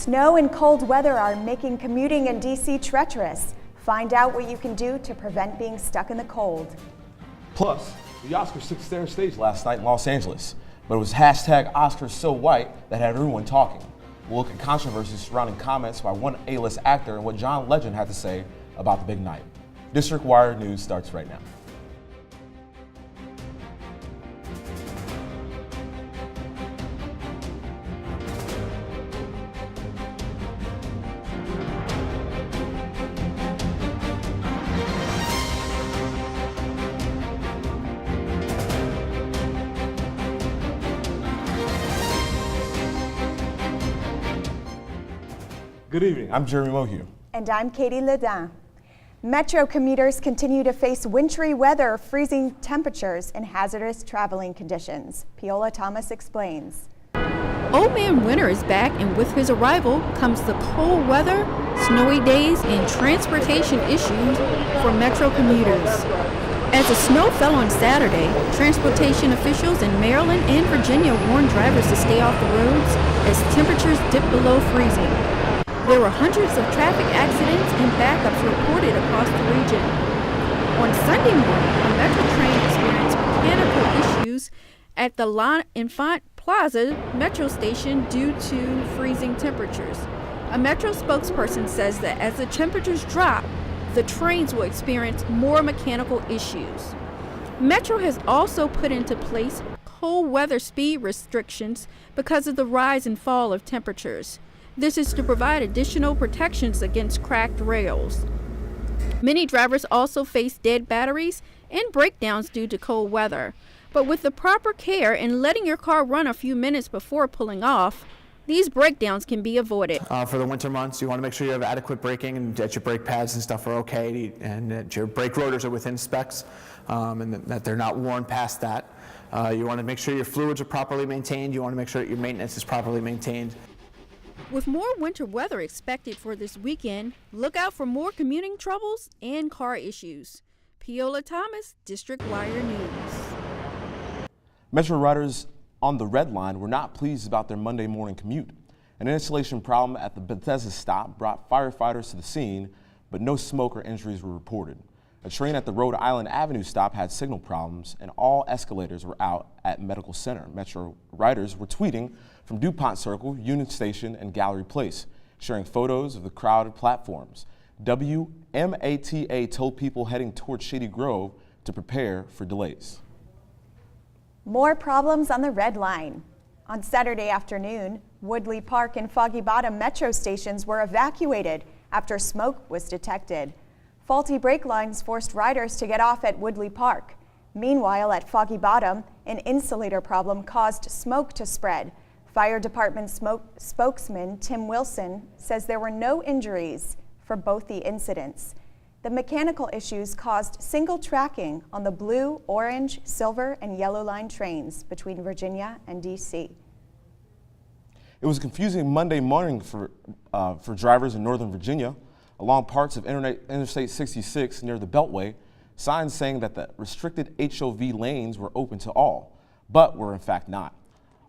Snow and cold weather are making commuting in D.C. treacherous. Find out what you can do to prevent being stuck in the cold. Plus, the Oscars took center stage last night in Los Angeles, but it was hashtag Oscars so white that had everyone talking. We'll look at controversies surrounding comments by one A-list actor and what John Legend had to say about the big night. District Wire News starts right now. Good evening, I'm Jeremy Mohue. And I'm Katie Ledin. Metro commuters continue to face wintry weather, freezing temperatures, and hazardous traveling conditions. Piola Thomas explains. Old Man Winter is back, and with his arrival comes the cold weather, snowy days, and transportation issues for Metro commuters. As the snow fell on Saturday, transportation officials in Maryland and Virginia warned drivers to stay off the roads as temperatures dipped below freezing. There were hundreds of traffic accidents and backups reported across the region. On Sunday morning, a Metro train experienced mechanical issues at the L'Enfant Plaza Metro station due to freezing temperatures. A Metro spokesperson says that as the temperatures drop, the trains will experience more mechanical issues. Metro has also put into place cold weather speed restrictions because of the rise and fall of temperatures. This is to provide additional protections against cracked rails. Many drivers also face dead batteries and breakdowns due to cold weather. But with the proper care and letting your car run a few minutes before pulling off, these breakdowns can be avoided. For the winter months, you want to make sure you have adequate braking and that your brake pads and stuff are okay and that your brake rotors are within specs and that they're not worn past that. You want to make sure your fluids are properly maintained. You want to make sure that your maintenance is properly maintained. With more winter weather expected for this weekend, look out for more commuting troubles and car issues. Piola Thomas, District Wire News. Metro riders on the Red Line were not pleased about their Monday morning commute. An installation problem at the Bethesda stop brought firefighters to the scene, but no smoke or injuries were reported. A train at the Rhode Island Avenue stop had signal problems, and all escalators were out at Medical Center. Metro riders were tweeting from DuPont Circle, Union Station, and Gallery Place, sharing photos of the crowded platforms. WMATA told people heading towards Shady Grove to prepare for delays. More problems on the Red Line. On Saturday afternoon, Woodley Park and Foggy Bottom metro stations were evacuated after smoke was detected. Faulty brake lines forced riders to get off at Woodley Park. Meanwhile, at Foggy Bottom, an insulator problem caused smoke to spread. Fire Department spokesman Tim Wilson says there were no injuries for both the incidents. The mechanical issues caused single tracking on the blue, orange, silver, and yellow line trains between Virginia and D.C. It was a confusing Monday morning for drivers in Northern Virginia. Along parts of Interstate 66 near the Beltway, signs saying that the restricted HOV lanes were open to all, but were in fact not.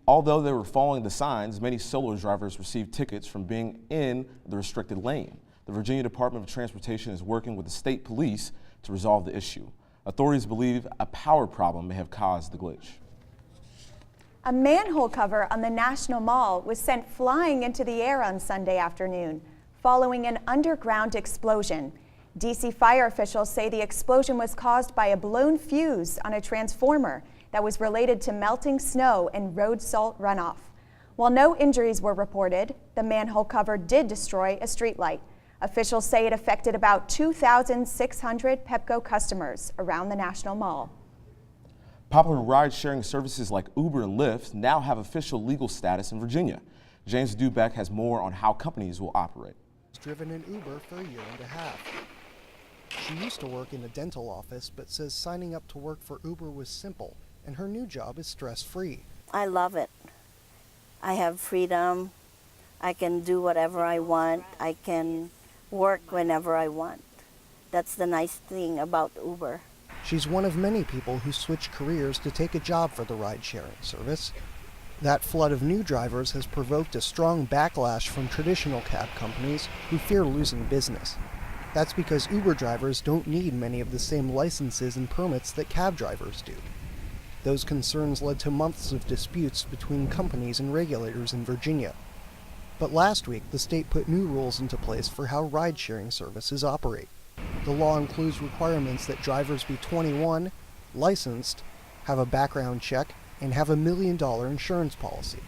Although they were following the signs, many solo drivers received tickets from being in the restricted lane. The Virginia Department of Transportation is working with the state police to resolve the issue. Authorities believe a power problem may have caused the glitch. A manhole cover on the National Mall was sent flying into the air on Sunday afternoon, following an underground explosion. D.C. fire officials say the explosion was caused by a blown fuse on a transformer that was related to melting snow and road salt runoff. While no injuries were reported, the manhole cover did destroy a streetlight. Officials say it affected about 2,600 Pepco customers around the National Mall. Popular ride-sharing services like Uber and Lyft now have official legal status in Virginia. James Dubeck has more on how companies will operate. Driven an Uber for a year and a half. She used to work in a dental office, but says signing up to work for Uber was simple, and her new job is stress-free. I love it. I have freedom. I can do whatever I want. I can work whenever I want. That's the nice thing about Uber. She's one of many people who switch careers to take a job for the ride-sharing service. That flood of new drivers has provoked a strong backlash from traditional cab companies who fear losing business. That's because Uber drivers don't need many of the same licenses and permits that cab drivers do. Those concerns led to months of disputes between companies and regulators in Virginia. But last week, the state put new rules into place for how ride-sharing services operate. The law includes requirements that drivers be 21, licensed, have a background check, and have $1 million insurance policy.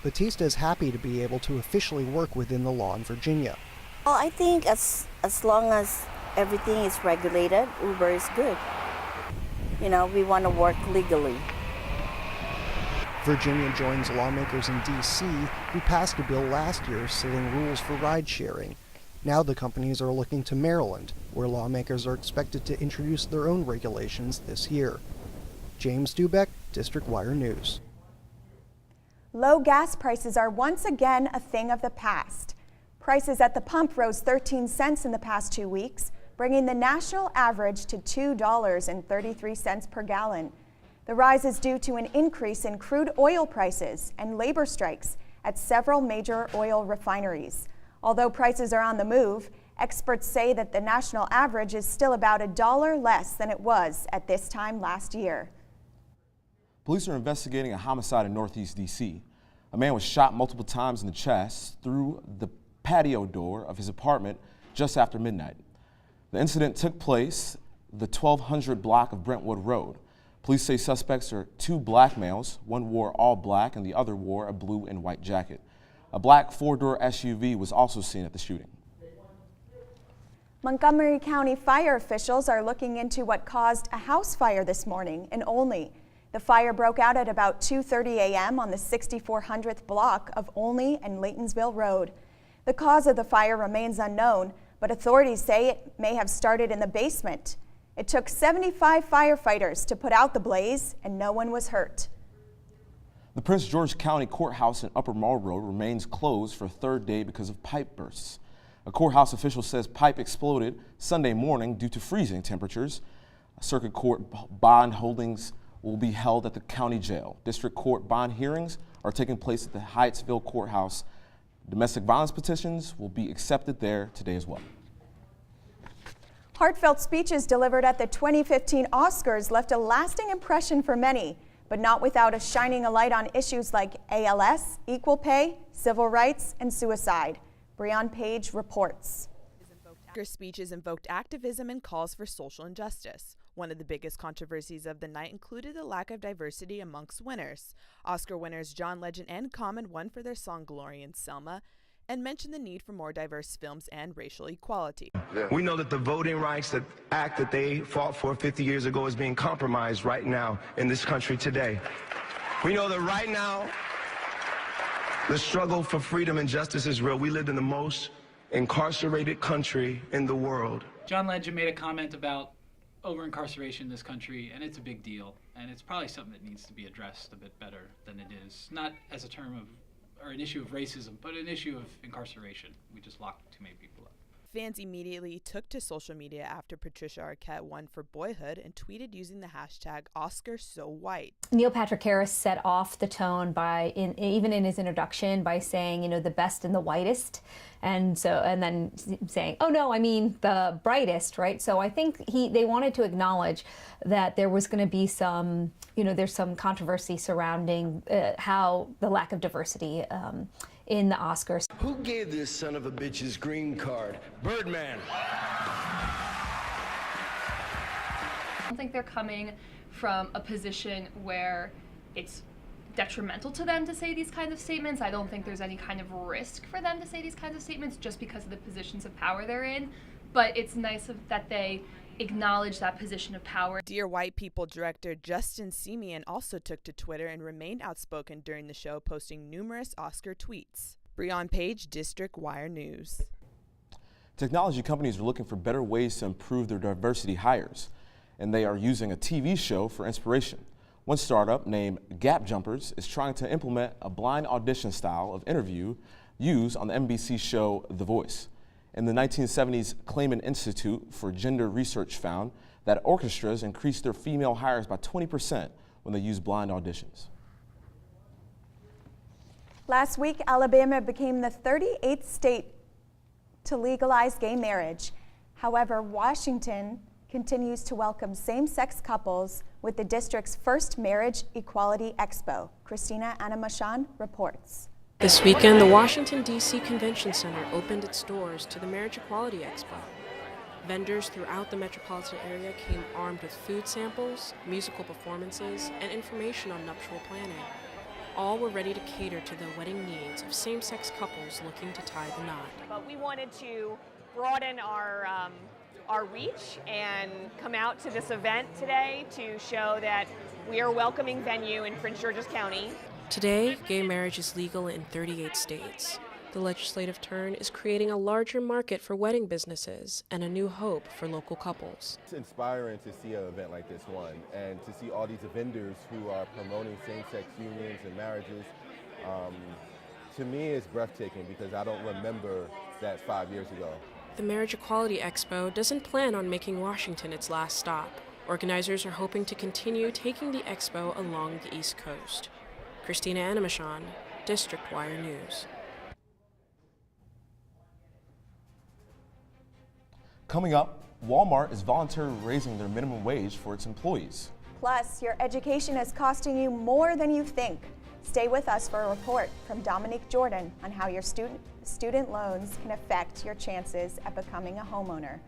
Batista is happy to be able to officially work within the law in Virginia. Well, I think as long as everything is regulated, Uber is good. You know, we want to work legally. Virginia joins lawmakers in D.C. who passed a bill last year setting rules for ride sharing. Now the companies are looking to Maryland, where lawmakers are expected to introduce their own regulations this year. James Dubeck, District Wire News. Low gas prices are once again a thing of the past. Prices at the pump rose 13 cents in the past 2 weeks, bringing the national average to $2.33 per gallon. The rise is due to an increase in crude oil prices and labor strikes at several major oil refineries. Although prices are on the move, experts say that the national average is still about $1 less than it was at this time last year. Police are investigating a homicide in Northeast D.C. A man was shot multiple times in the chest through the patio door of his apartment just after midnight. The incident took place the 1200 block of Brentwood Road. Police say suspects are two black males. One wore all black and the other wore a blue and white jacket. A black four-door SUV was also seen at the shooting. Montgomery County fire officials are looking into what caused a house fire this morning in Olney. The fire broke out at about 2:30 a.m. on the 6400th block of Olney and Laytonsville Road. The cause of the fire remains unknown, but authorities say it may have started in the basement. It took 75 firefighters to put out the blaze, and no one was hurt. The Prince George County Courthouse in Upper Mall Road remains closed for a third day because of pipe bursts. A courthouse official says pipe exploded Sunday morning due to freezing temperatures. Circuit court bond holdings will be held at the county jail. District court bond hearings are taking place at the Hyattsville Courthouse. Domestic violence petitions will be accepted there today as well. Heartfelt speeches delivered at the 2015 Oscars left a lasting impression for many, but not without shining a light on issues like ALS, equal pay, civil rights, and suicide. Breon Page reports. Oscar speeches invoked activism and calls for social injustice. One of the biggest controversies of the night included the lack of diversity amongst winners. Oscar winners John Legend and Common won for their song Glory in Selma and mentioned the need for more diverse films and racial equality. We know that the Voting Rights Act that they fought for 50 years ago is being compromised right now in this country today. We know that right now the struggle for freedom and justice is real. We live in the most incarcerated country in the world. John Legend made a comment about over-incarceration in this country, and it's a big deal, and it's probably something that needs to be addressed a bit better than it is, not as a term of, or an issue of racism, but an issue of incarceration. We just lock too many people up. Fans immediately took to social media after Patricia Arquette won for Boyhood and tweeted using the hashtag #OscarSoWhite. Neil Patrick Harris set off the tone by, even in his introduction, by saying, the best and the whitest, and then saying, oh no, I mean the brightest, right? So I think they wanted to acknowledge that there was going to be some, there's some controversy surrounding how the lack of diversity in the Oscars. Who gave this son of a bitch's green card? Birdman. I don't think they're coming from a position where it's detrimental to them to say these kinds of statements. I don't think there's any kind of risk for them to say these kinds of statements just because of the positions of power they're in. But it's nice that they acknowledge that position of power. Dear White People director Justin Simien also took to Twitter and remained outspoken during the show, posting numerous Oscar tweets. Breon Page, District Wire News. Technology companies are looking for better ways to improve their diversity hires, and they are using a TV show for inspiration. One startup named Gap Jumpers is trying to implement a blind audition style of interview used on the NBC show The Voice. In the 1970s, Clayman Institute for Gender Research found that orchestras increased their female hires by 20% when they used blind auditions. Last week, Alabama became the 38th state to legalize gay marriage. However, Washington continues to welcome same-sex couples with the district's first Marriage Equality Expo. Christina Anamachan reports. This weekend, the Washington, D.C. Convention Center opened its doors to the Marriage Equality Expo. Vendors throughout the metropolitan area came armed with food samples, musical performances, and information on nuptial planning. All were ready to cater to the wedding needs of same-sex couples looking to tie the knot. But we wanted to broaden our reach and come out to this event today to show that we are a welcoming venue in Prince George's County. Today, gay marriage is legal in 38 states. The legislative turn is creating a larger market for wedding businesses and a new hope for local couples. It's inspiring to see an event like this one and to see all these vendors who are promoting same-sex unions and marriages. To me, it's breathtaking because I don't remember that 5 years ago. The Marriage Equality Expo doesn't plan on making Washington its last stop. Organizers are hoping to continue taking the expo along the East Coast. Christina Anamachan, District Wire News. Coming up, Walmart is voluntarily raising their minimum wage for its employees. Plus, your education is costing you more than you think. Stay with us for a report from Dominique Jordan on how your student loans can affect your chances at becoming a homeowner.